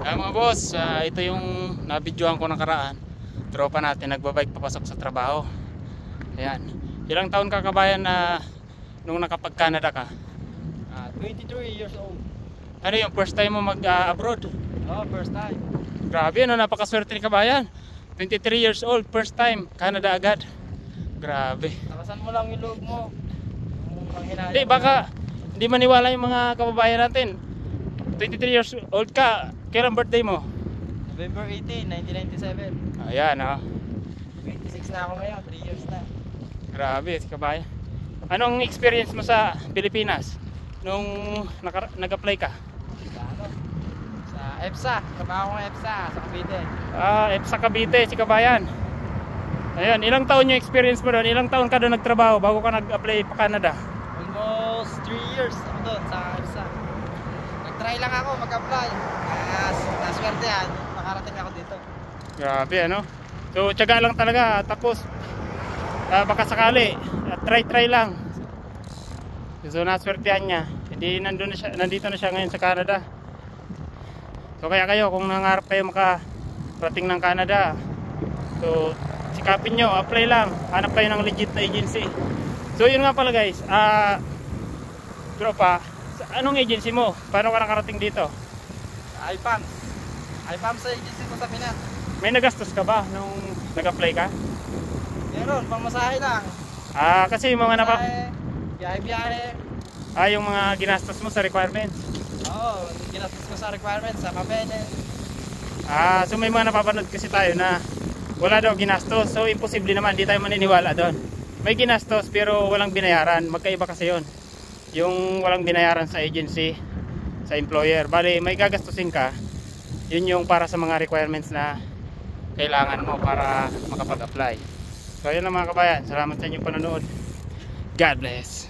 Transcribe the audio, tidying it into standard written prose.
Mga boss, ito yung nabidyohan ko nakaraan. Tropa natin nagbabike papasok sa trabaho. Ayan. Ilang taon ka kabayan na nung nakapag-Canada ka? 23 years old. Ano yung first time mo mag-abroad? Oh, first time. Grabe, ano, napakaswerte ni kabayan. 23 years old, first time, Canada agad. Grabe. Takasan mo lang yung loob mo. Hindi, baka hindi maniwala yung mga kababayan natin. 23 years old ka, kailan birthday mo? November 18, 1997. Ayan, oh. 26 na ako ngayon, 3 years na. Grabe, si kabayan. Anong experience mo sa Pilipinas nung nag-apply ka? Sa EPSA, trabaho ko ng EPSA sa Cavite. Sa Cavite, si kabayan. Ayan, ilang taon yung experience mo doon? Ilang taon ka doon nagtrabaho bago ka nag-apply pa Canada? Almost 3 years ako doon sa EPSA. Nag-try lang ako mag-apply. Naswerte yan, nakarating ako dito. Grabe, ano? So, tiyaga lang talaga. Tapos, baka sakali, try lang. So, naswertehan niya. Hindi, nandito na siya ngayon sa Canada. So, kaya kayo, kung nangarap kayo makarating ng Canada, so, sikapin nyo, apply lang. Hanap kayo ng legit na agency. So, yun nga pala guys. Tropa, anong agency mo? Paano ka nakarating dito? IPAMS. IPAMS sa agency ko sa Pinas. May nagastos ka ba nung nag-apply ka? Meron, pangmasahe lang. Kasi yung mga Biyahe-biyahe. yung mga ginastos mo sa requirements. Oo, ginastos ko sa requirements, sa papeles. So may mga napapanood kasi tayo na wala daw ginastos. So imposible naman, di tayo maniniwala doon. May ginastos pero walang binayaran. Magkaiba kasi yon. Yung walang binayaran sa agency, sa employer. Bali, may gagastusin ka. Yun yung para sa mga requirements na kailangan mo para makapag-apply. So yun lang mga kabayan. Salamat sa inyong panonood. God bless.